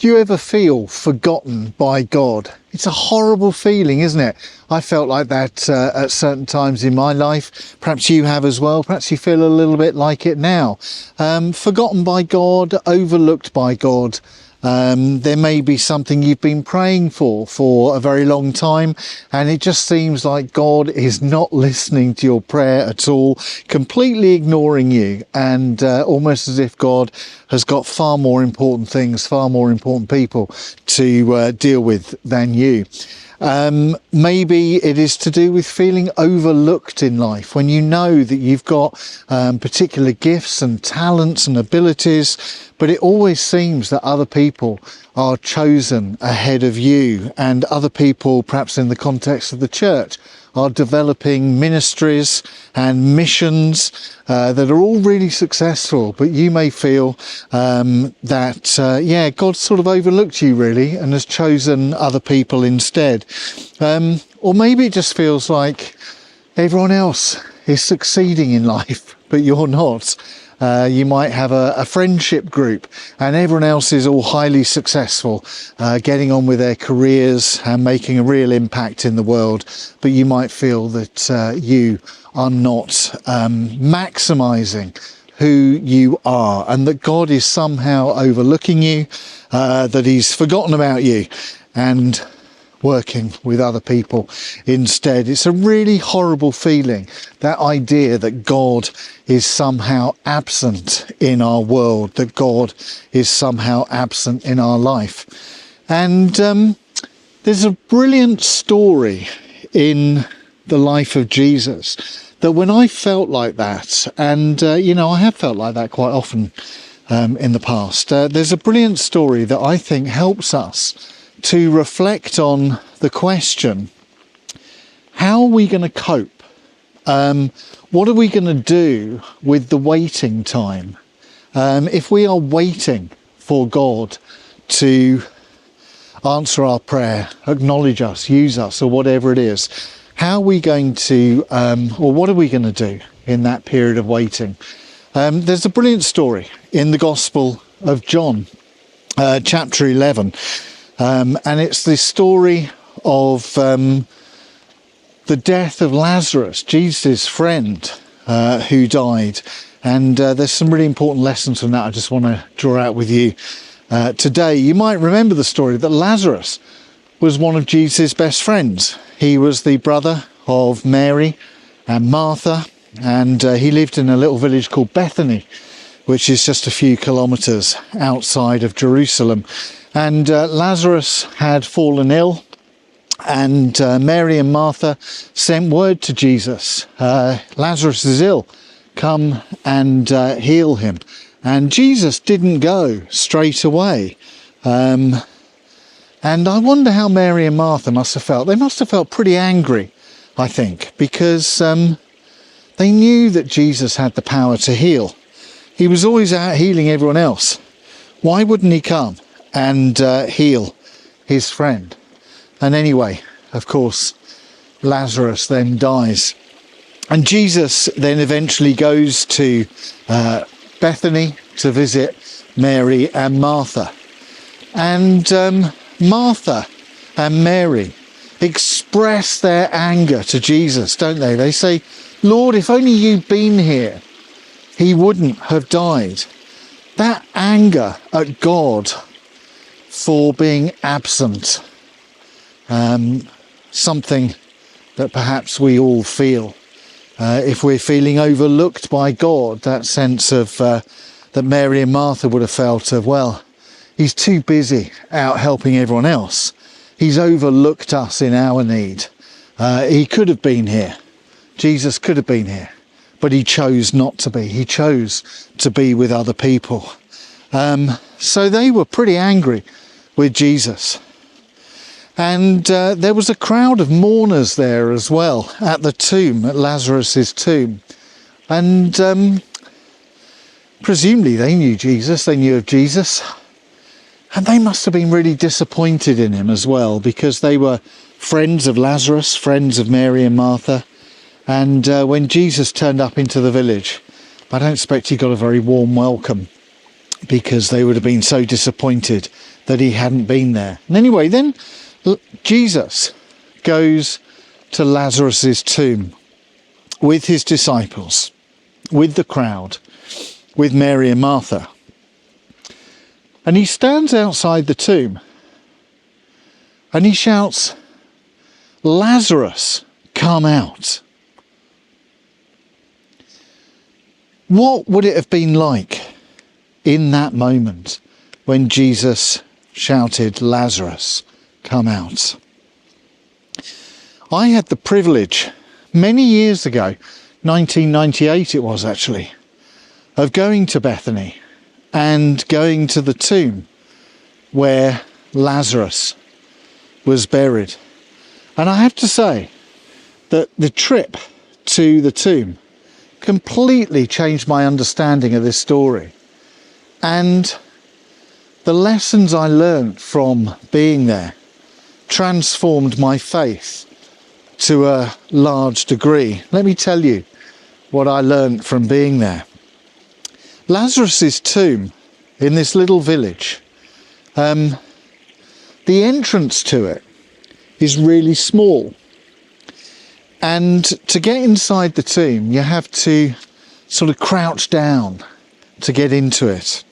Do you ever feel forgotten by God? It's a horrible feeling, isn't it? I felt like that at certain times in my life. Perhaps you have as well. Perhaps you feel a little bit like it now. Forgotten by God, overlooked by God. There may be something you've been praying for a very long time, and it just seems like God is not listening to your prayer at all, completely ignoring you, and almost as if God has got far more important things, far more important people to deal with than you. Maybe it is to do with feeling overlooked in life, when you know that you've got particular gifts and talents and abilities, but it always seems that other people are chosen ahead of you, and other people, perhaps in the context of the church, are developing ministries and missions that are all really successful, but you may feel that God sort of overlooked you really and has chosen other people instead. Or maybe it just feels like everyone else is succeeding in life, but you're not. You might have a friendship group and everyone else is all highly successful, getting on with their careers and making a real impact in the world, but you might feel that you are not maximising who you are, and that God is somehow overlooking you, that he's forgotten about you and working with other people instead. It's a really horrible feeling, that idea that God is somehow absent in our world, that God is somehow absent in our life. And there's a brilliant story in the life of Jesus, that when I felt like that, and I have felt like that quite often in the past, there's a brilliant story that I think helps us to reflect on the question, how are we going to cope? What are we going to do with the waiting time? If we are waiting for God to answer our prayer, acknowledge us, use us, or whatever it is, how are we going to, or what are we going to do in that period of waiting? There's a brilliant story in the Gospel of John, chapter 11. And it's the story of the death of Lazarus, Jesus' friend, who died. And there's some really important lessons from that I just want to draw out with you today. You might remember the story that Lazarus was one of Jesus' best friends. He was the brother of Mary and Martha, and he lived in a little village called Bethany, which is just a few kilometres outside of Jerusalem. And Lazarus had fallen ill, and Mary and Martha sent word to Jesus, Lazarus is ill, come and heal him. And Jesus didn't go straight away. And I wonder how Mary and Martha must have felt. They must have felt pretty angry, I think, because they knew that Jesus had the power to heal. He was always out healing everyone else. Why wouldn't he come and heal his friend? And anyway, of course, Lazarus then dies. And Jesus then eventually goes to Bethany to visit Mary and Martha. And Martha and Mary express their anger to Jesus, don't they? They say, Lord, if only you'd been here, he wouldn't have died. That anger at God for being absent, something that perhaps we all feel. If we're feeling overlooked by God, that sense of that Mary and Martha would have felt of, well, he's too busy out helping everyone else. He's overlooked us in our need. He could have been here. Jesus could have been here, but he chose not to be. He chose to be with other people. So they were pretty angry with Jesus. And there was a crowd of mourners there as well at the tomb, at Lazarus's tomb. And presumably they knew Jesus, they knew of Jesus. And they must have been really disappointed in him as well, because they were friends of Lazarus, friends of Mary and Martha. And when Jesus turned up into the village, I don't expect he got a very warm welcome, because they would have been so disappointed that he hadn't been there. And anyway, then Jesus goes to Lazarus's tomb with his disciples, with the crowd, with Mary and Martha. And he stands outside the tomb and he shouts, "Lazarus, come out." What would it have been like in that moment when Jesus shouted, "Lazarus, come out"? I had the privilege many years ago, 1998 it was actually, of going to Bethany and going to the tomb where Lazarus was buried. And I have to say that the trip to the tomb completely changed my understanding of this story. And the lessons I learnt from being there transformed my faith to a large degree. Let me tell you what I learnt from being there. Lazarus's tomb in this little village, the entrance to it is really small. And to get inside the tomb, you have to sort of crouch down to get into it.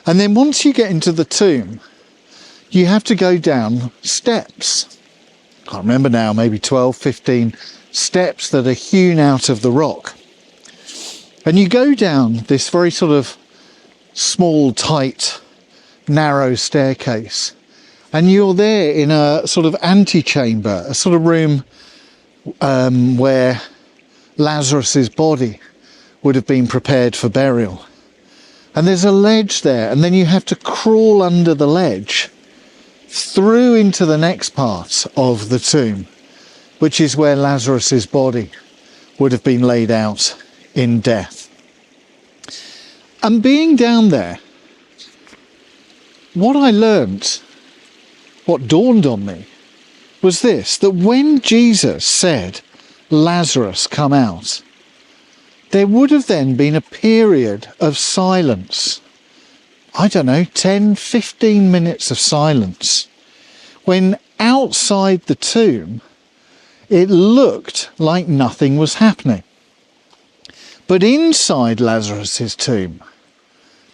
And then once you get into the tomb, you have to go down steps. I can't remember now, maybe 12, 15 steps that are hewn out of the rock. And you go down this very sort of small, tight, narrow staircase. And you're there in a sort of antechamber, a sort of room where Lazarus's body would have been prepared for burial. And there's a ledge there, and then you have to crawl under the ledge through into the next part of the tomb, which is where Lazarus's body would have been laid out in death. And being down there, what I learnt, what dawned on me, was this, that when Jesus said, "Lazarus, come out," there would have then been a period of silence. I don't know, 10, 15 minutes of silence, when outside the tomb, it looked like nothing was happening. But inside Lazarus's tomb,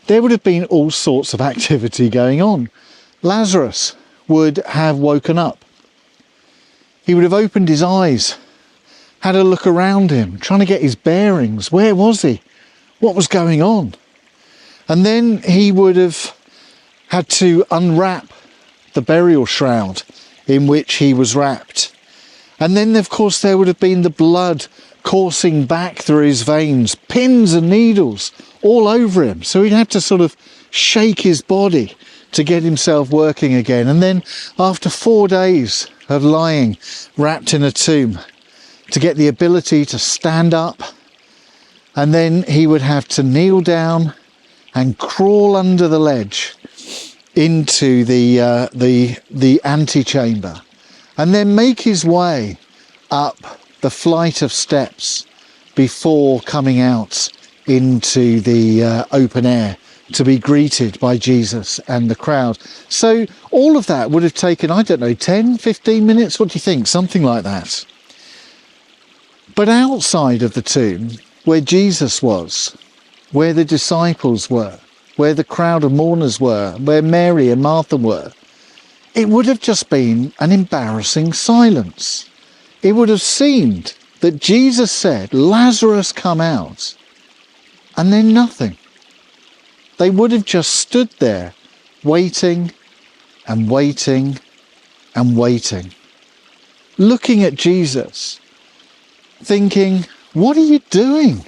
there would have been all sorts of activity going on. Lazarus would have woken up. He would have opened his eyes, had a look around him, trying to get his bearings. Where was he? What was going on? And then he would have had to unwrap the burial shroud in which he was wrapped. And then, of course, there would have been the blood coursing back through his veins, pins and needles all over him. So he'd have to sort of shake his body to get himself working again. And then after 4 days of lying wrapped in a tomb, to get the ability to stand up, and then he would have to kneel down and crawl under the ledge into the antechamber, and then make his way up the flight of steps before coming out into the open air to be greeted by Jesus and the crowd. So all of that would have taken, I don't know, 10, 15 minutes? What do you think? Something like that. But outside of the tomb, where Jesus was, where the disciples were, where the crowd of mourners were, where Mary and Martha were, it would have just been an embarrassing silence. It would have seemed that Jesus said, "Lazarus, come out," and then nothing. They would have just stood there, waiting and waiting and waiting, looking at Jesus, thinking, "What are you doing?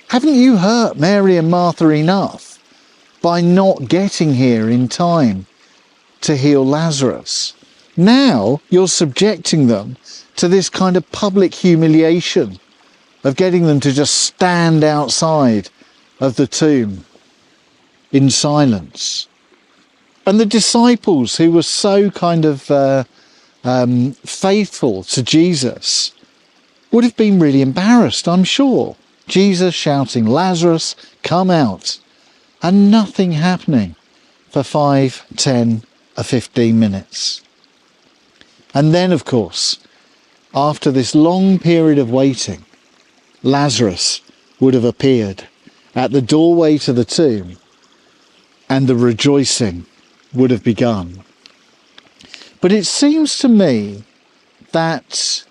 Haven't you hurt Mary and Martha enough by not getting here in time to heal Lazarus? Now you're subjecting them to this kind of public humiliation of getting them to just stand outside of the tomb in silence." And the disciples, who were so kind of faithful to Jesus, would have been really embarrassed, I'm sure. Jesus shouting, "Lazarus, come out," and nothing happening. for 5, 10, or 15 minutes. And then, of course, after this long period of waiting, Lazarus would have appeared at the doorway to the tomb, and the rejoicing would have begun. But it seems to me that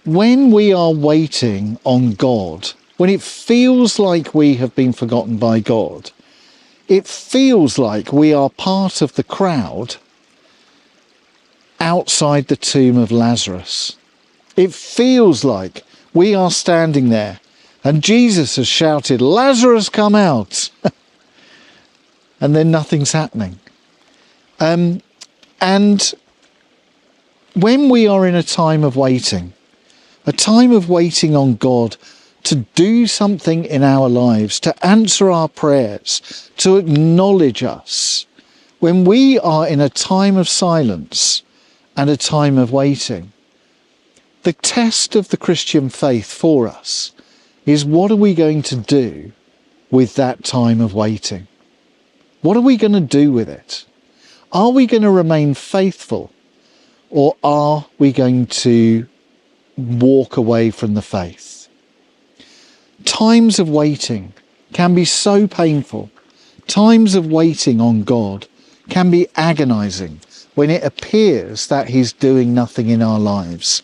when we are waiting on God, when it feels like we have been forgotten by God, it feels like we are part of the crowd outside the tomb of Lazarus. It feels like we are standing there and Jesus has shouted, "Lazarus, come out!" and then nothing's happening. And when we are in a time of waiting on God to do something in our lives, to answer our prayers, to acknowledge us, when we are in a time of silence and a time of waiting, the test of the Christian faith for us is, what are we going to do with that time of waiting? What are we going to do with it? Are we going to remain faithful, or are we going to walk away from the faith? Times of waiting can be so painful. Times of waiting on God can be agonizing when it appears that he's doing nothing in our lives.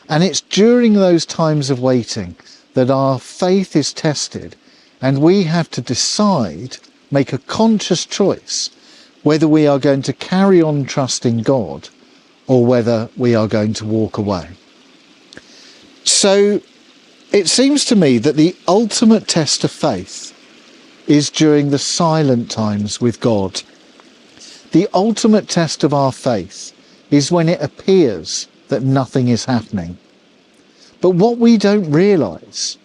And it's during those times of waiting that our faith is tested, and we have to decide, make a conscious choice, whether we are going to carry on trusting God or whether we are going to walk away. So it seems to me that the ultimate test of faith is during the silent times with God. The ultimate test of our faith is when it appears that nothing is happening. But what we don't realise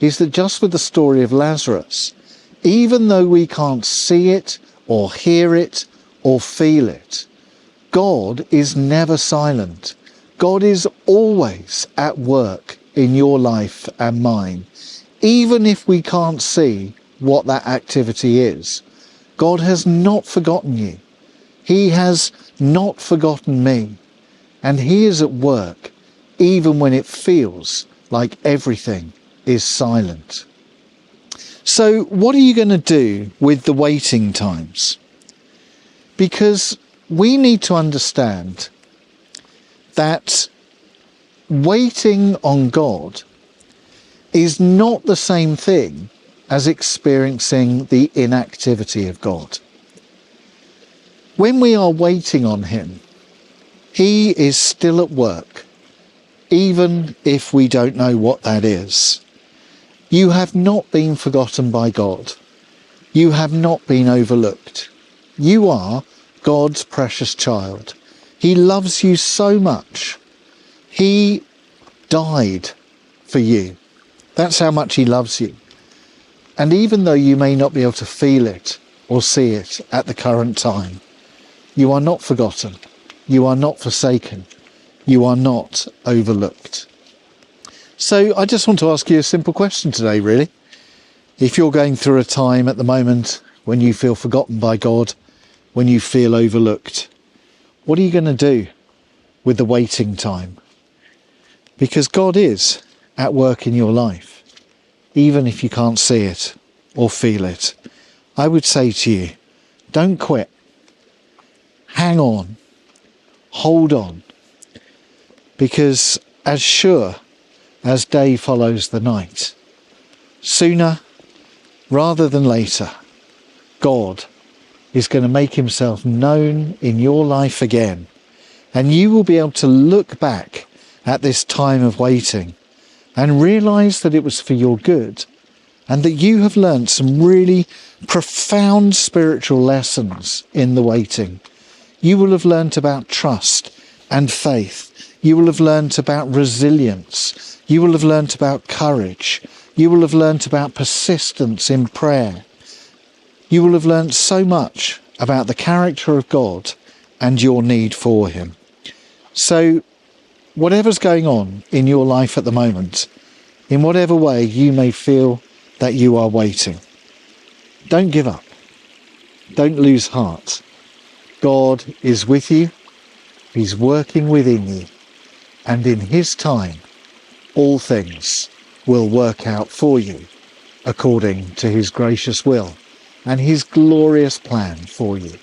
is that, just with the story of Lazarus, even though we can't see it or hear it or feel it, God is never silent. God is always at work in your life and mine. Even if we can't see what that activity is, God has not forgotten you. He has not forgotten me. And he is at work even when it feels like everything is silent. So what are you going to do with the waiting times? Because we need to understand that waiting on God is not the same thing as experiencing the inactivity of God. When we are waiting on him, he is still at work, even if we don't know what that is. You have not been forgotten by God. You have not been overlooked. You are God's precious child. He loves you so much. He died for you. That's how much he loves you. And even though you may not be able to feel it or see it at the current time, you are not forgotten. You are not forsaken. You are not overlooked. So I just want to ask you a simple question today, really. If you're going through a time at the moment when you feel forgotten by God, when you feel overlooked, what are you going to do with the waiting time? Because God is at work in your life, even if you can't see it or feel it. I would say to you, don't quit. Hang on. Hold on. Because as sure as day follows the night, sooner rather than later, God is going to make himself known in your life again. And you will be able to look back at this time of waiting and realise that it was for your good, and that you have learned some really profound spiritual lessons in the waiting. You will have learnt about trust and faith. You will have learnt about resilience. You will have learnt about courage. You will have learnt about persistence in prayer. You will have learnt so much about the character of God and your need for him. So whatever's going on in your life at the moment, in whatever way you may feel that you are waiting, don't give up. Don't lose heart. God is with you. He's working within you. And in his time, all things will work out for you according to his gracious will and his glorious plan for you.